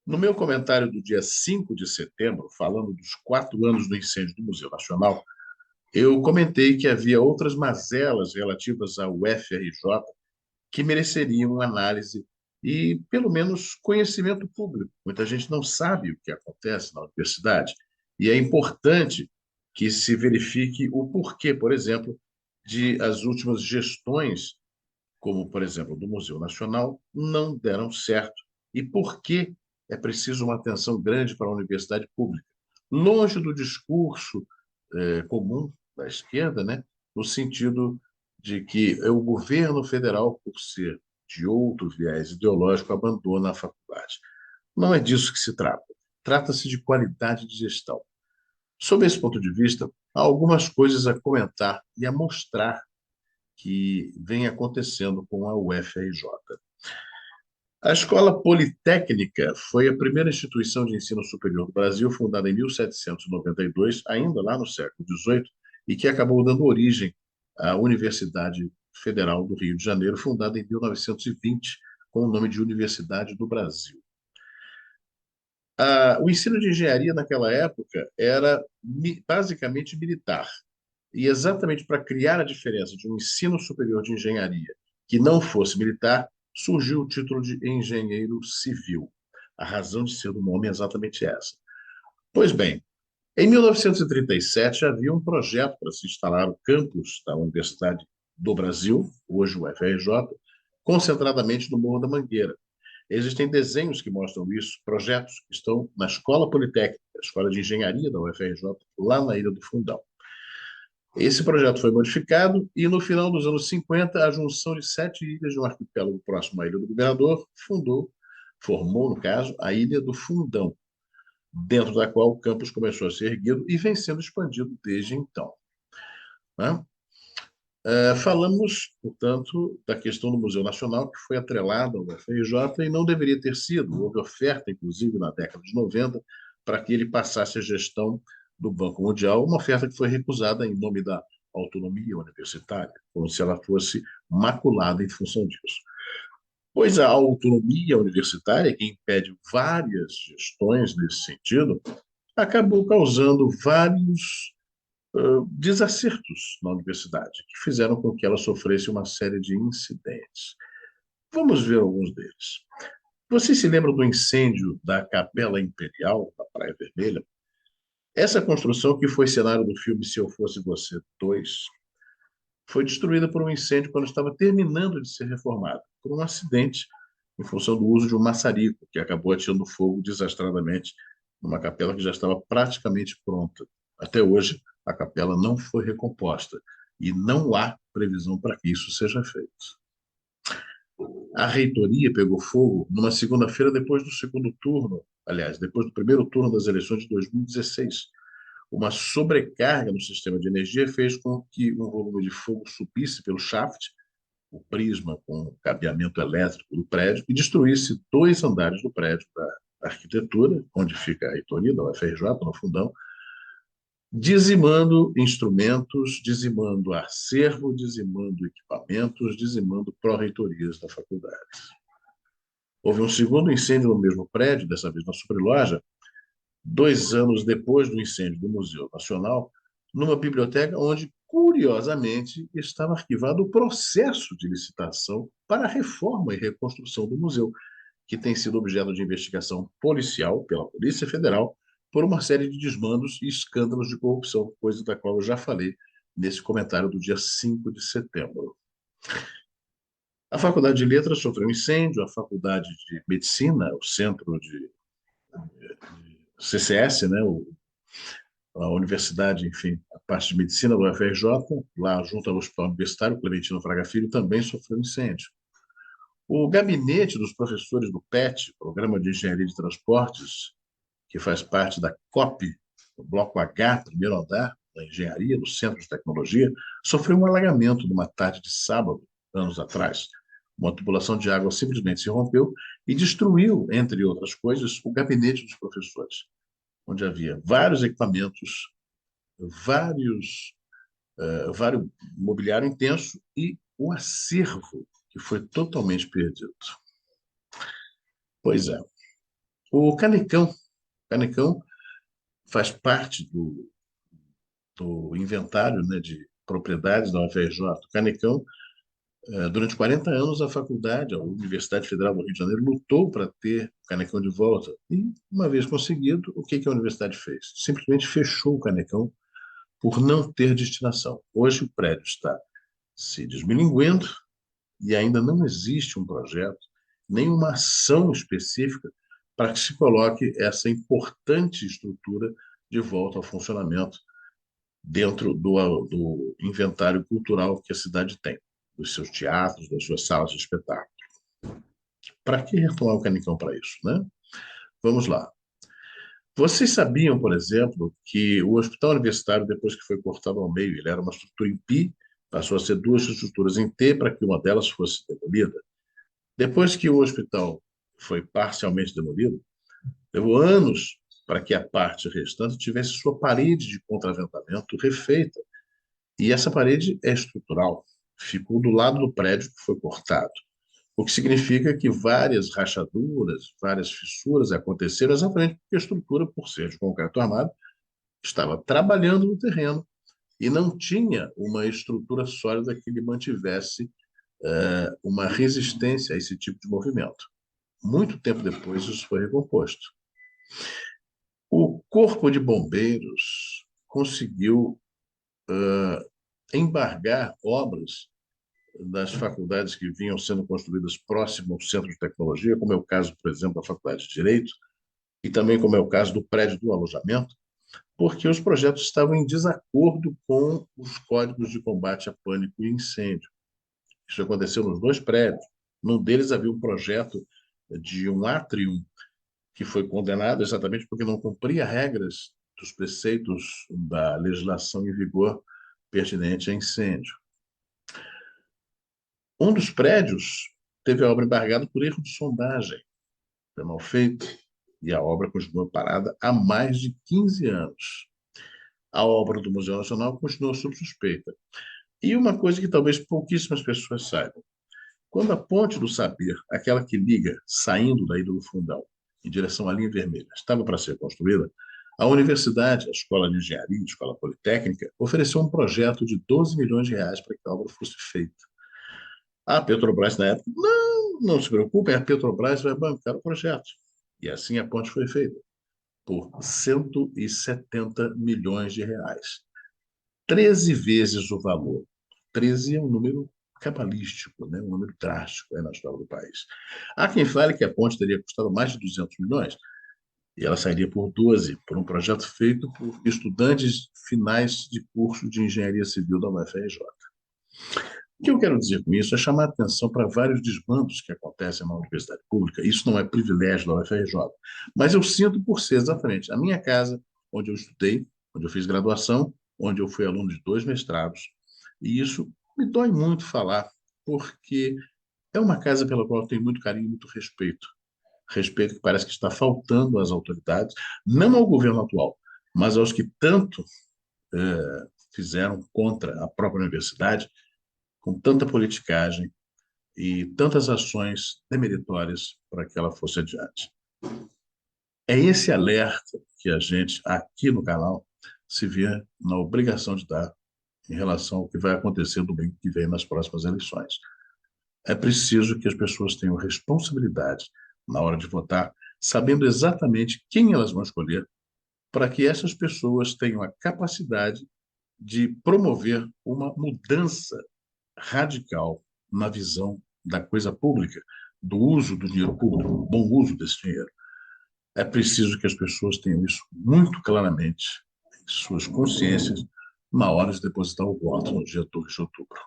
No meu comentário do dia 5 de setembro, falando dos 4 anos do incêndio do Museu Nacional, eu comentei que havia outras mazelas relativas ao UFRJ que mereceriam análise e, pelo menos, conhecimento público. Muita gente não sabe o que acontece na universidade e é importante que se verifique o porquê, por exemplo, de as últimas gestões, como, por exemplo, do Museu Nacional, não deram certo e por que é preciso uma atenção grande para a universidade pública. Longe do discurso comum da esquerda, né, no sentido de que é o governo federal, por ser de outro viés ideológico, abandona a faculdade. Não é disso que se trata. Trata-se de qualidade de gestão. Sob esse ponto de vista, há algumas coisas a comentar e a mostrar que vem acontecendo com a UFRJ. A Escola Politécnica foi a primeira instituição de ensino superior do Brasil, fundada em 1792, ainda lá no século XVIII, e que acabou dando origem à Universidade Federal do Rio de Janeiro, fundada em 1920, com o nome de Universidade do Brasil. O ensino de engenharia naquela época era basicamente militar. E exatamente para criar a diferença de um ensino superior de engenharia que não fosse militar, surgiu o título de engenheiro civil. A razão de ser do nome é exatamente essa. Pois bem, em 1937 havia um projeto para se instalar o campus da Universidade do Brasil, hoje o UFRJ, concentradamente no Morro da Mangueira. Existem desenhos que mostram isso, projetos que estão na Escola Politécnica, a Escola de Engenharia da UFRJ, lá na Ilha do Fundão. Esse projeto foi modificado e, no final dos anos 50, a junção de 7 ilhas de um arquipélago próximo à Ilha do Governador formou, no caso, a Ilha do Fundão, dentro da qual o campus começou a ser erguido e vem sendo expandido desde então. Né? Falamos, portanto, da questão do Museu Nacional, que foi atrelado ao UFRJ e não deveria ter sido. Houve oferta, inclusive, na década de 90, para que ele passasse a gestão do Banco Mundial, uma oferta que foi recusada em nome da autonomia universitária, como se ela fosse maculada em função disso. Pois a autonomia universitária, que impede várias gestões nesse sentido, acabou causando vários desacertos na universidade, que fizeram com que ela sofresse uma série de incidentes. Vamos ver alguns deles. Você se lembra do incêndio da Capela Imperial, da Praia Vermelha? Essa construção, que foi cenário do filme Se Eu Fosse Você 2, foi destruída por um incêndio quando estava terminando de ser reformada, por um acidente em função do uso de um maçarico, que acabou atirando fogo desastradamente numa capela que já estava praticamente pronta. Até hoje, a capela não foi recomposta e não há previsão para que isso seja feito. A reitoria pegou fogo numa segunda-feira depois do segundo turno, aliás, depois do primeiro turno das eleições de 2016. Uma sobrecarga no sistema de energia fez com que um volume de fogo subisse pelo shaft, o prisma com o cabeamento elétrico do prédio, e destruísse 2 andares do prédio da arquitetura, onde fica a reitoria da UFRJ, no fundão, dizimando instrumentos, dizimando acervo, dizimando equipamentos, dizimando pró-reitorias da faculdade. Houve um segundo incêndio no mesmo prédio, dessa vez na Superloja, 2 anos depois do incêndio do Museu Nacional, numa biblioteca onde, curiosamente, estava arquivado o processo de licitação para a reforma e reconstrução do museu, que tem sido objeto de investigação policial pela Polícia Federal por uma série de desmandos e escândalos de corrupção, coisa da qual eu já falei nesse comentário do dia 5 de setembro. A Faculdade de Letras sofreu um incêndio, a Faculdade de Medicina, o Centro de CCS, né, a universidade, enfim, a parte de medicina do UFRJ, lá junto ao Hospital Universitário, Clementino Fraga Filho, também sofreu incêndio. O gabinete dos professores do PET, Programa de Engenharia de Transportes, que faz parte da COP, o Bloco H, primeiro andar da engenharia, do Centro de Tecnologia, sofreu um alagamento numa tarde de sábado, anos atrás. Uma tubulação de água simplesmente se rompeu e destruiu, entre outras coisas, o gabinete dos professores, onde havia vários equipamentos, vários mobiliário intenso e o acervo, que foi totalmente perdido. Pois é. O Canecão faz parte do inventário, né, de propriedades da UFRJ. O Canecão, durante 40 anos, a faculdade, a Universidade Federal do Rio de Janeiro, lutou para ter o Canecão de volta. E, uma vez conseguido, o que a universidade fez? Simplesmente fechou o Canecão por não ter destinação. Hoje o prédio está se desmilinguindo e ainda não existe um projeto, nem uma ação específica para que se coloque essa importante estrutura de volta ao funcionamento dentro do inventário cultural que a cidade tem, dos seus teatros, das suas salas de espetáculo. Para que retomar o Canicão para isso, né? Vamos lá. Vocês sabiam, por exemplo, que o hospital universitário, depois que foi cortado ao meio, ele era uma estrutura em pi, passou a ser duas estruturas em T para que uma delas fosse demolida. Depois que o hospital foi parcialmente demolido, levou anos para que a parte restante tivesse sua parede de contraventamento refeita. E essa parede é estrutural, ficou do lado do prédio que foi cortado, o que significa que várias rachaduras, várias fissuras aconteceram exatamente porque a estrutura, por ser de concreto armado, estava trabalhando no terreno e não tinha uma estrutura sólida que lhe mantivesse uma resistência a esse tipo de movimento. Muito tempo depois, isso foi recomposto. O Corpo de Bombeiros conseguiu embargar obras das faculdades que vinham sendo construídas próximo ao centro de tecnologia, como é o caso, por exemplo, da Faculdade de Direito, e também como é o caso do prédio do alojamento, porque os projetos estavam em desacordo com os códigos de combate a pânico e incêndio. Isso aconteceu nos dois prédios. Num deles havia um projeto de um átrio que foi condenado exatamente porque não cumpria regras dos preceitos da legislação em vigor pertinente a incêndio. Um dos prédios teve a obra embargada por erro de sondagem. Foi mal feito e a obra continua parada há mais de 15 anos. A obra do Museu Nacional continuou sob suspeita. E uma coisa que talvez pouquíssimas pessoas saibam. Quando a Ponte do Saber, aquela que liga saindo da Ilha do Fundão em direção à linha vermelha, estava para ser construída, a universidade, a Escola de Engenharia, a Escola Politécnica, ofereceu um projeto de 12 milhões de reais para que a obra fosse feita. A Petrobras, na época, não se preocupem, a Petrobras vai bancar o projeto. E assim a ponte foi feita, por 170 milhões de reais. 13 vezes o valor. 13 é um número cabalístico, né? Um número drástico na história do país. Há quem fale que a ponte teria custado mais de 200 milhões, e ela sairia por 12, por um projeto feito por estudantes finais de curso de engenharia civil da UFRJ. O que eu quero dizer com isso é chamar a atenção para vários desmandos que acontecem na universidade pública. Isso não é privilégio da UFRJ, mas eu sinto por ser exatamente a minha casa, onde eu estudei, onde eu fiz graduação, onde eu fui aluno de 2 mestrados, e isso me dói muito falar, porque é uma casa pela qual eu tenho muito carinho e muito respeito. Respeito que parece que está faltando às autoridades, não ao governo atual, mas aos que tanto fizeram contra a própria universidade, com tanta politicagem e tantas ações demeritórias para que ela fosse adiante. É esse alerta que a gente, aqui no canal, se vê na obrigação de dar em relação ao que vai acontecer no domingo que vem nas próximas eleições. É preciso que as pessoas tenham responsabilidade na hora de votar, sabendo exatamente quem elas vão escolher, para que essas pessoas tenham a capacidade de promover uma mudança radical na visão da coisa pública, do uso do dinheiro público, do bom uso desse dinheiro. É preciso que as pessoas tenham isso muito claramente em suas consciências na hora de depositar o voto no dia 2 de outubro.